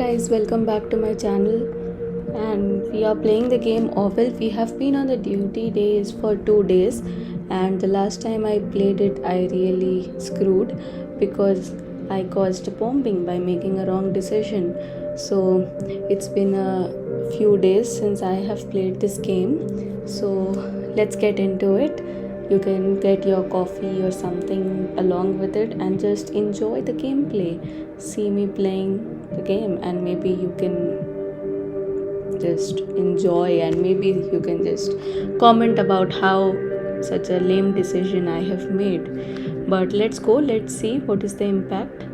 guys, welcome back to my channel. And we are playing the game OrWell. We have been on the duty days for 2 days, and the last time I played it, I really screwed because I caused a bombing by making a wrong decision. So it's been a few days since I have played this game. So let's get into it. You can get your coffee or something along with it and just enjoy the gameplay. See me playing the game, and maybe you can just enjoy, and maybe you can just comment about how such a lame decision I have made. But let's go, let's see what is the impact.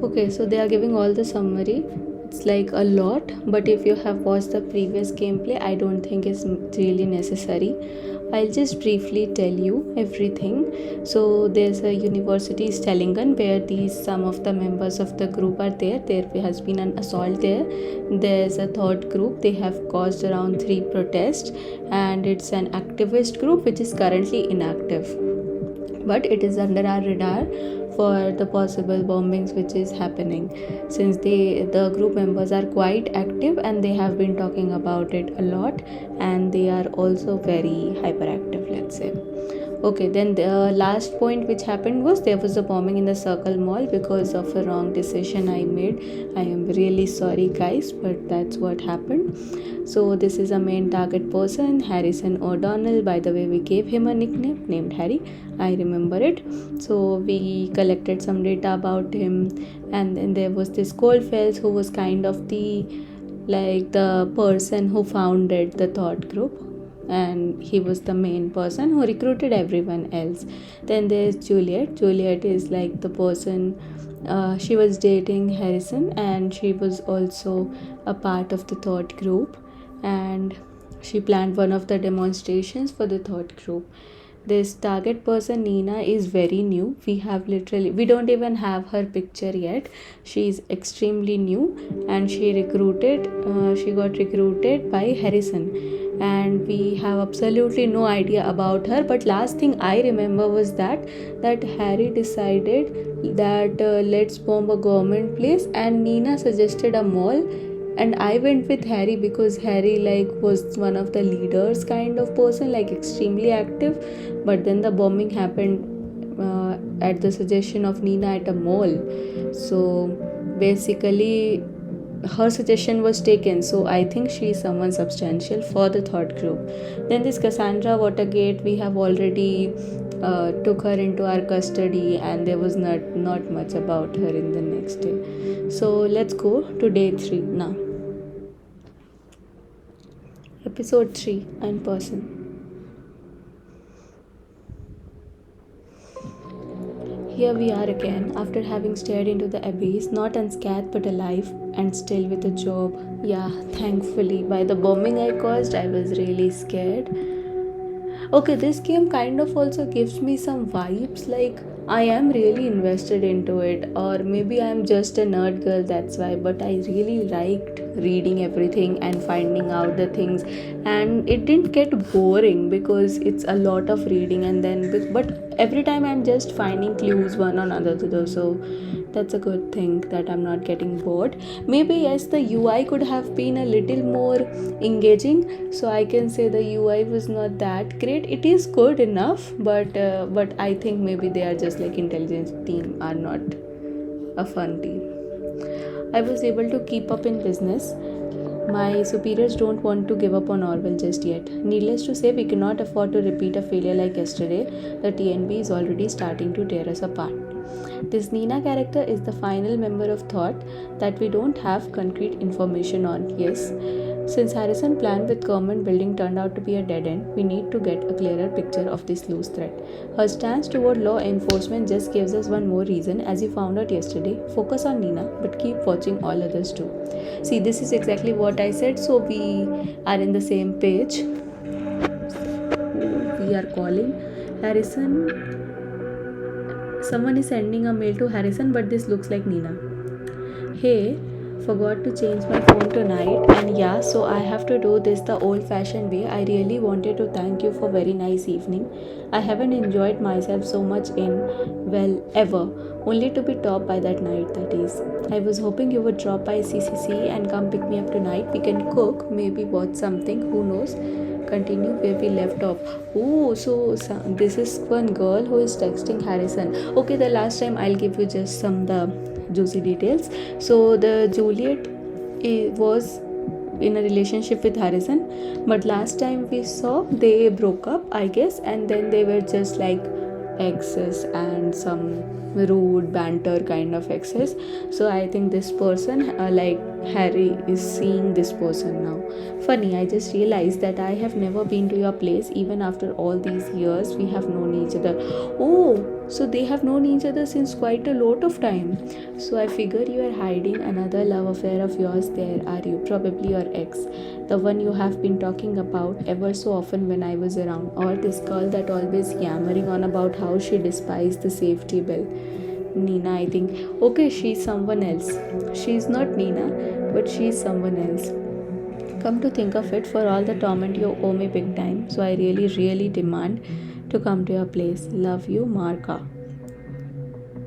Okay, so they are giving all the summary. It's like a lot, but if you have watched the previous gameplay, I don't think it's really necessary. I'll just briefly tell you everything. So there's a university Stellingen where these some of the members of the group are there. There has been an assault there. There's a third group. They have caused around 3 protests, and it's an activist group which is currently inactive, but it is under our radar for the possible bombings which is happening, since the group members are quite active and they have been talking about it a lot, and they are also very hyperactive, let's say. Okay, then the last point which happened was there was a bombing in the Circle Mall because of a wrong decision I made. I am really sorry, guys, but that's what happened. So this is a main target person, Harrison O'Donnell. By the way, we gave him a nickname named Harry. I remember it. So we collected some data about him, and then there was this Goldfels who was kind of the person who founded the thought group, and he was the main person who recruited everyone else. Then there's Juliet is like the person, she was dating Harrison, and she was also a part of the thought group, and she planned one of the demonstrations for the thought group. This target person Nina is very new. We don't even have her picture yet. She is extremely new, and she got recruited by Harrison, and we have absolutely no idea about her. But last thing I remember was that Harry decided that let's bomb a government place, and Nina suggested a mall, and I went with Harry because Harry was one of the leaders kind of person, extremely active. But then the bombing happened at the suggestion of Nina at a mall. So basically her suggestion was taken, so I think she is someone substantial for the third group. Then this Cassandra Watergate, we have already took her into our custody, and there was not much about her in the next day. So let's go to day 3 now. Episode 3, in person. Here we are again, after having stared into the abyss, not unscathed but alive, and still with a job. Yeah, thankfully. By the bombing I caused, I was really scared. Okay, this game kind of also gives me some vibes, like I am really invested into it, or maybe I'm just a nerd girl, that's why, but I really liked reading everything and finding out the things, and it didn't get boring because it's a lot of reading, and then but every time I'm just finding clues one on another, so that's a good thing that I'm not getting bored. Maybe yes, the UI could have been a little more engaging, so I can say the UI was not that great. It is good enough, but I think maybe they are just like intelligence team are not a fun team. I was able to keep up in business. My superiors don't want to give up on OrWell just yet. Needless to say, we cannot afford to repeat a failure like yesterday. The TNB is already starting to tear us apart. This Nina character is the final member of Thought that we don't have concrete information on. Yes, since Harrison plan with government building turned out to be a dead end, we need to get a clearer picture of this loose threat. Her stance toward law enforcement just gives us one more reason, as you found out yesterday. Focus on Nina, but keep watching all others too. See, this is exactly what I said, so we are in the same page. We are calling Harrison. Someone is sending a mail to Harrison, but this looks like Nina. Hey, Forgot to change my phone tonight, and yeah, so I have to do this the old fashioned way. I really wanted to thank you for very nice evening. I haven't enjoyed myself so much in, well, ever, only to be topped by that night, that is. I was hoping you would drop by CCC and come pick me up tonight. We can cook, maybe watch something, who knows, continue where we left off. Oh, so this is one girl who is texting Harrison. Okay, the last time I'll give you just some the juicy details. So the Juliet was in a relationship with Harrison, but last time we saw they broke up, I guess, and then they were just like exes and some rude banter kind of exes. So I think this person, like Harry, is seeing this person now. Funny, I just realized that I have never been to your place even after all these years we have known each other. Oh, so they have known each other since quite a lot of time. So I figure you are hiding another love affair of yours there, are you? Probably your ex, the one you have been talking about ever so often when I was around, or this girl that always yammering on about how she despised the safety bell. Nina, I think. Okay, she's someone else. She's not Nina, but she's someone else. Come to think of it, for all the torment you owe me big time, so I really, really demand to come to your place. Love you, Marka.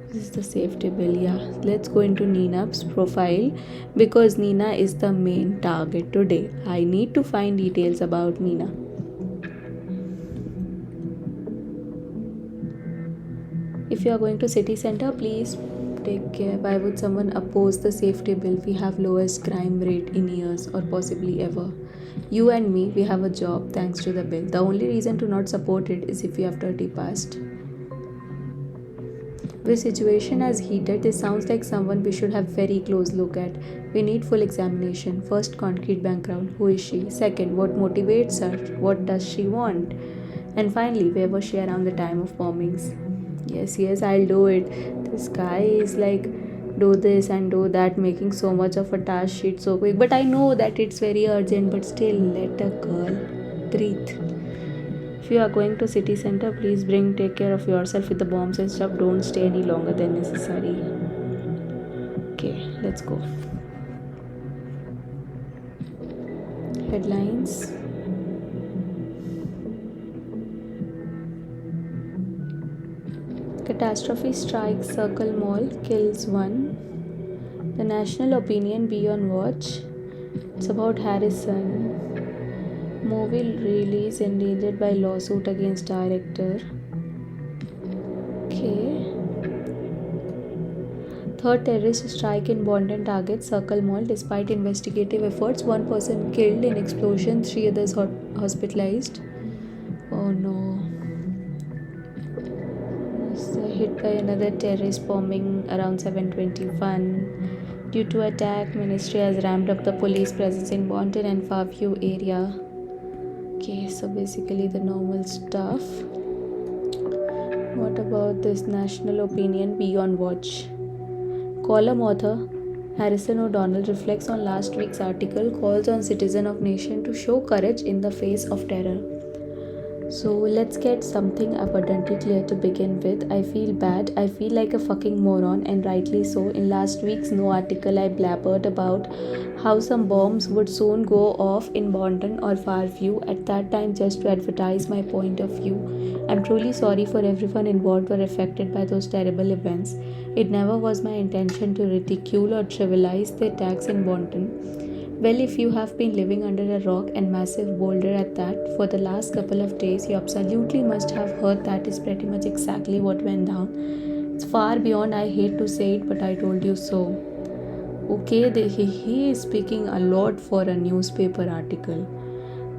This is the safety bill, yeah. Let's go into Nina's profile because Nina is the main target today. I need to find details about Nina. If you are going to city center, please take care. Why would someone oppose the safety bill? We have lowest crime rate in years or possibly ever. You and me, we have a job thanks to the bill. The only reason to not support it is if you have dirty past. The situation has heated. This sounds like someone we should have very close look at. We need full examination. First, concrete background. Who is she? Second, what motivates her? What does she want? And finally, where was she around the time of bombings? Yes, I'll do it. This guy is like, do this and do that, making so much of a task sheet so quick. But I know that it's very urgent, but still, let a girl breathe. If you are going to city center, please take care of yourself with the bombs and stuff. Don't stay any longer than necessary. Okay, let's go. Headlines. Catastrophe strikes Circle Mall, kills one. The national opinion be on watch. It's about Harrison. Movie release endangered by lawsuit against director. Okay. Third terrorist strike in Bondon targets Circle Mall. Despite investigative efforts, one person killed in explosion, 3 others hospitalized. Oh no. Hit by another terrorist bombing around 7:21. Due to attack, ministry has ramped up the police presence in Bondon and Fairview area. Okay, so basically the normal stuff. What about this national opinion? Be on watch. Column author Harrison O'Donnell reflects on last week's article, calls on citizen of nation to show courage in the face of terror. So let's get something abundantly clear to begin with. I feel bad. I feel like a fucking moron, and rightly so. In last week's No article, I blabbered about how some bombs would soon go off in Bondon or Fairview at that time just to advertise my point of view. I'm truly sorry for everyone involved or affected by those terrible events. It never was my intention to ridicule or trivialize the attacks in Bondon. Well, if you have been living under a rock and massive boulder at that for the last couple of days, you absolutely must have heard that is pretty much exactly what went down. It's far beyond I hate to say it, but I told you so. Okay, he is speaking a lot for a newspaper article.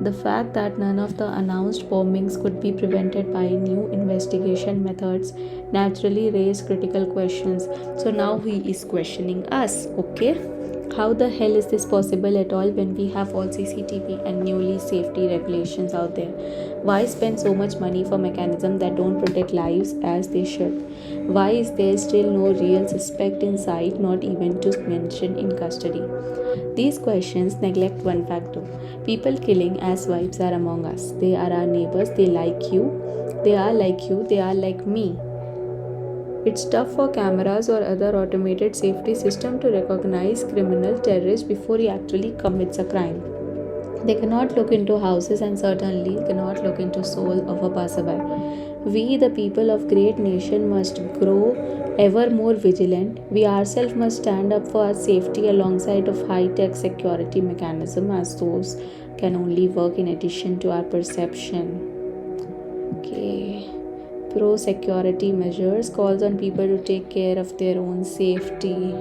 The fact that none of the announced bombings could be prevented by new investigation methods naturally raised critical questions. So now he is questioning us, okay? How the hell is this possible at all when we have all CCTV and newly safety regulations out there? Why spend so much money for mechanisms that don't protect lives as they should? Why is there still no real suspect in sight, not even to mention in custody? These questions neglect one fact though. People killing as wives are among us. They are our neighbors, they like you, they are like you, they are like me. It's tough for cameras or other automated safety system to recognize criminal terrorist before he actually commits a crime. They cannot look into houses and certainly cannot look into soul of a passerby. We, the people of great nation, must grow ever more vigilant. We ourselves must stand up for our safety alongside of high-tech security mechanism as those can only work in addition to our perception. Okay. Pro security measures calls on people to take care of their own safety.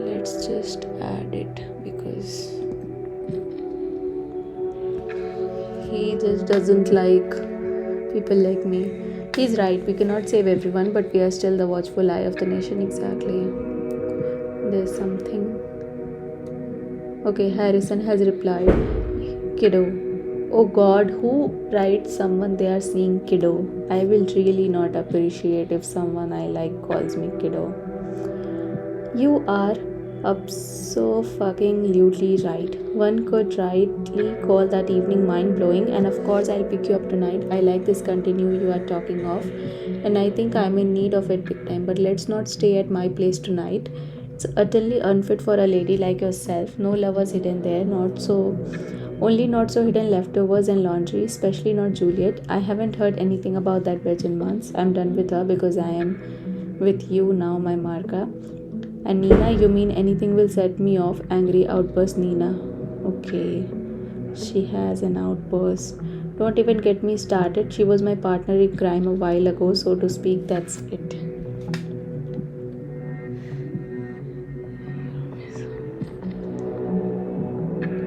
Let's just add it because he just doesn't like people like me. He's right, we cannot save everyone, but we are still the watchful eye of the nation. Exactly. There's something. Okay, Harrison has replied, kiddo. Oh god, who writes someone they are seeing kiddo? I will really not appreciate if someone I like calls me kiddo. You are absolutely right. One could rightly call that evening mind blowing, and of course, I'll pick you up tonight. I like this continue you are talking of, and I think I'm in need of it big time. But let's not stay at my place tonight. It's utterly unfit for a lady like yourself. No lovers hidden there, not so. Only not so hidden leftovers and laundry, especially not Juliet. I haven't heard anything about that bitch in months. I'm done with her because I am with you now, my Marka. And Nina, you mean anything will set me off? Angry outburst Nina. Okay. She has an outburst. Don't even get me started. She was my partner in crime a while ago, so to speak, that's it.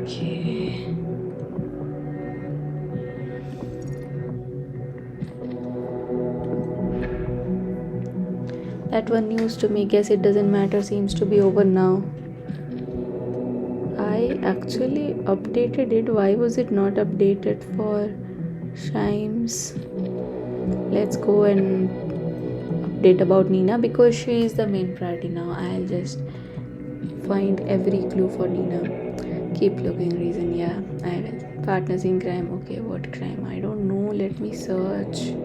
Okay. That one news to me, guess it doesn't matter, seems to be over now. I actually updated it. Why was it not updated for Shimes? Let's go and update about Nina because she is the main priority now. I'll just find every clue for Nina. Keep looking, reason. Yeah, I will. Partners in crime. Okay, what crime? I don't know. Let me search.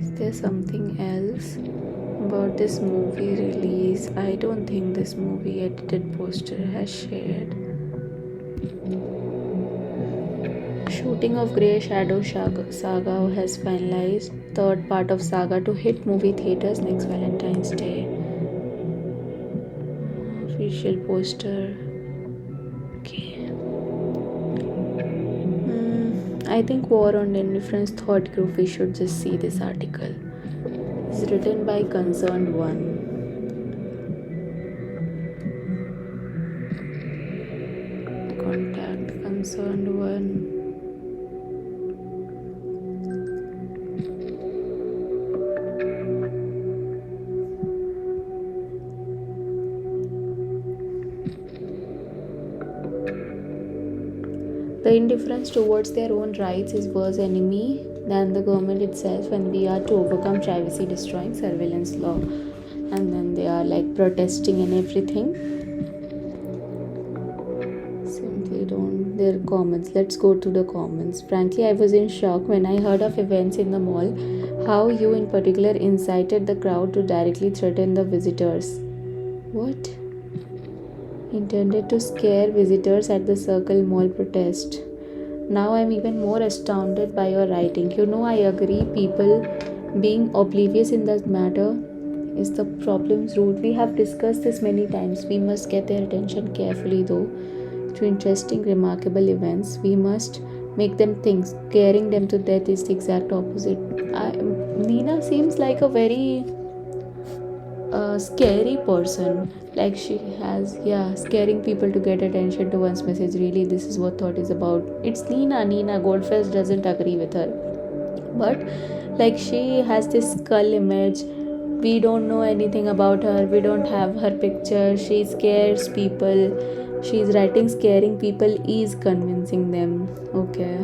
Is there something else about this movie release? I don't think this movie edited poster has shared. Shooting of Grey Shadow Saga has finalized. Third part of Saga to hit movie theaters next Valentine's Day. Official poster. Okay. I think War on Indifference thought group we should just see this article. It's written by Concerned One. Contact Concerned One. The indifference towards their own rights is worse enemy than the government itself when we are to overcome privacy destroying surveillance law. And then they are like protesting and everything. Simply don't. Their comments. Let's go to the comments. Frankly, I was in shock when I heard of events in the mall. How you in particular incited the crowd to directly threaten the visitors. What? Intended to scare visitors at the Circle Mall protest. Now I'm even more astounded by your writing. You know, I agree, people being oblivious in that matter is the problem's root. We have discussed this many times. We must get their attention carefully, though, to interesting, remarkable events. We must make them think. Scaring them to death is the exact opposite. Nina seems like a very scary person. Like she has, yeah, scaring people to get attention to one's message. Really, this is what thought is about. It's Nina Goldfest doesn't agree with her, but like she has this skull image. We don't know anything about her. We don't have her picture. She scares people. She's writing scaring people is convincing them. Okay.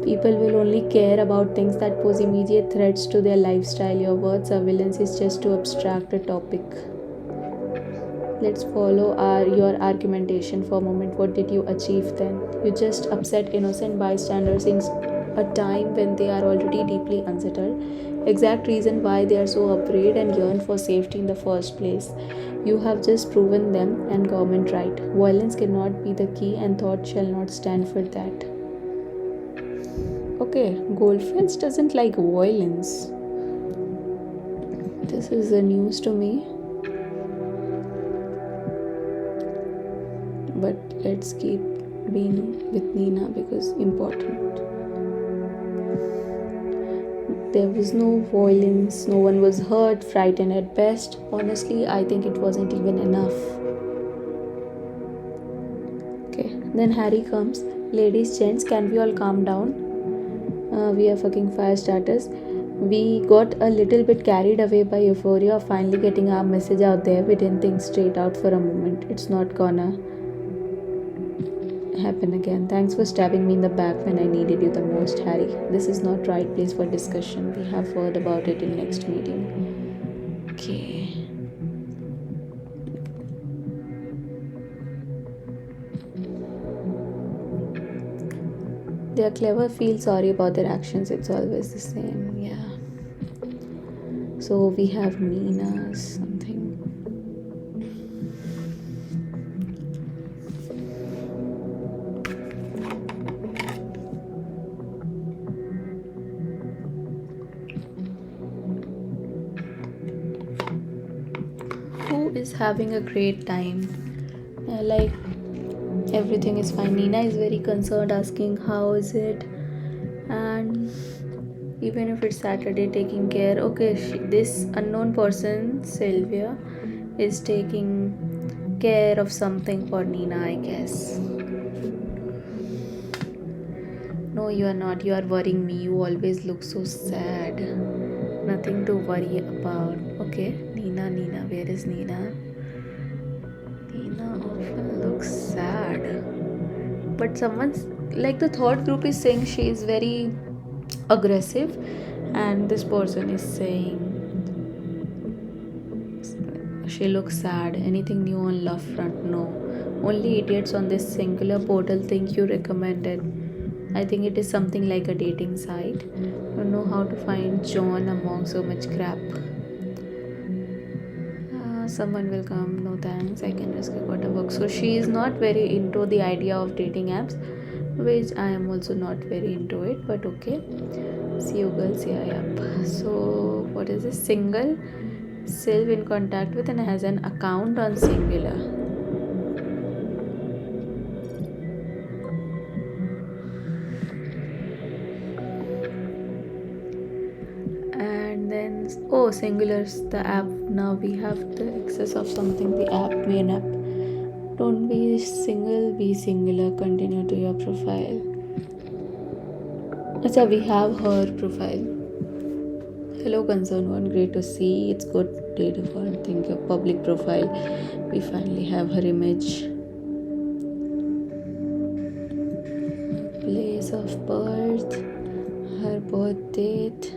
People will only care about things that pose immediate threats to their lifestyle. Your word surveillance is just too abstract a topic. Let's follow your argumentation for a moment. What did you achieve then? You just upset innocent bystanders in a time when they are already deeply unsettled. Exact reason why they are so afraid and yearn for safety in the first place. You have just proven them and government right. Violence cannot be the key, and thought shall not stand for that. Okay, Goldfinch doesn't like violence. This is the news to me. But let's keep being with Nina because important. There was no violence, no one was hurt, frightened at best. Honestly, I think it wasn't even enough. Okay, then Harry comes. Ladies, gents, can we all calm down? We are fucking fire starters. We got a little bit carried away by euphoria of finally getting our message out there. We didn't think straight out for a moment. It's not gonna happen again. Thanks for stabbing me in the back when I needed you the most, Harry. This is not right place for discussion. We have heard about it in next meeting. Okay. They are clever, feel sorry about their actions. It's always the same. Yeah. So we have Nina something. Who is having a great time? Like everything is fine. Nina is very concerned, asking how is it, and even if it's Saturday, taking care. Okay, this unknown person, Sylvia, is taking care of something for Nina, I guess. No, you are not. You are worrying me. You always look so sad. Nothing to worry about. Okay, Nina, where is Nina? Nina often looks sad. But someone's like the third group is saying she is very aggressive, and this person is saying she looks sad. Anything new on love front? No. Only idiots on this singular portal think you recommended. I think it is something like a dating site. Don't know how to find John among so much crap. Someone will come. No thanks. I can risk a quarter work. So she is not very into the idea of dating apps, which I am also not very into it. But okay. See you girls. Yeah. So what is this? Single. Self in contact with and has an account on Singular. And then Singular's the app. Now we have the access of something, the app, main app. Don't be single, be singular. Continue to your profile. Acha, we have her profile. Hello concerned one, great to see. It's good day to one. Thank you. Public profile. We finally have her image. Place of birth, her birth date.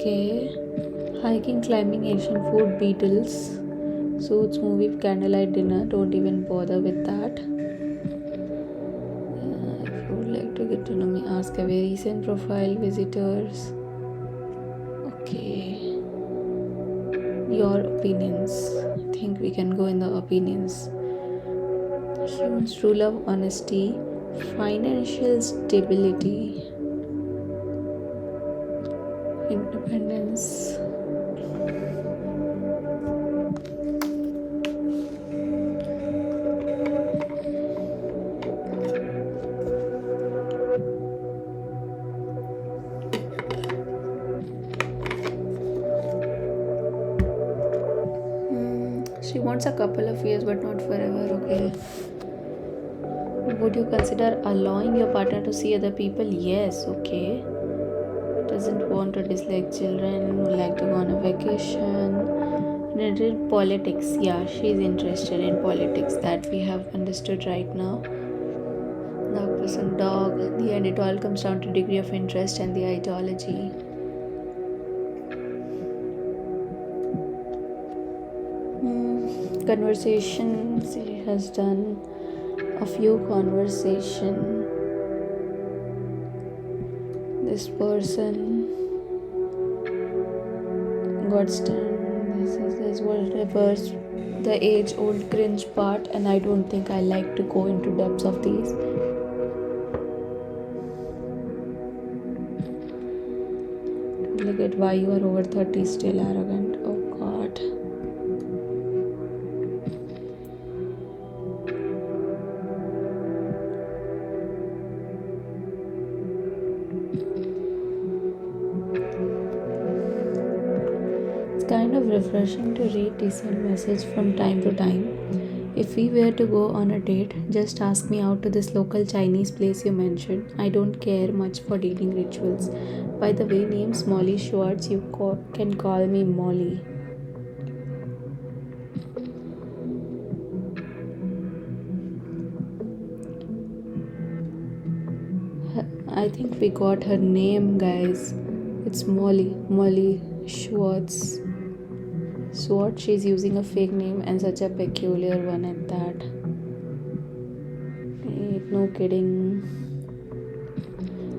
Okay. Hiking, climbing, Asian food, Beatles, Suits, movie, candlelight dinner. Don't even bother with that. If you would like to get to know me, ask away. Recent profile, visitors. Okay. Your opinions. I think we can go in the opinions. Humans, true love, honesty, financial stability, independence. She wants a couple of years but not forever. Okay. Would you consider allowing your partner to see other people? Yes. Okay. Doesn't want to dislike children, would like to go on a vacation, Related politics. Yeah, she's interested in politics. That we have understood right now. Dog person, dog. In the end, it all comes down to degree of interest and the ideology. Conversations. She has done a few conversation. This person got stunned. This was reverse the age old cringe part, and I don't think I like to go into depths of these. Look at why you are over 30 still arrogant. Oh god. It's kind of refreshing to read decent message from time to time. If we were to go on a date, just ask me out to this local Chinese place you mentioned. I don't care much for dating rituals. By the way, name's Molly Schwartz. You can call me Molly. I think we got her name, guys. It's Molly. Molly Schwartz. Schwartz, she's using a fake name and such a peculiar one at that. No kidding.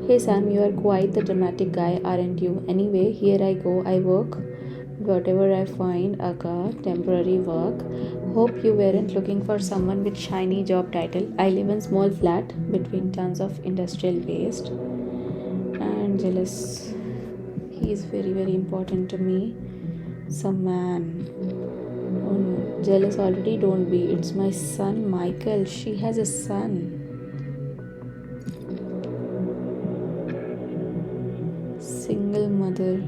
Hey Sam, you are quite the dramatic guy, aren't you? Anyway, here I go. I work whatever I find, aka temporary work. Hope you weren't looking for someone with shiny job title. I live in small flat between tons of industrial waste and jealous. He is very important to me. Some man. Oh no, jealous already, don't be. It's my son Michael. She has a son. Single mother.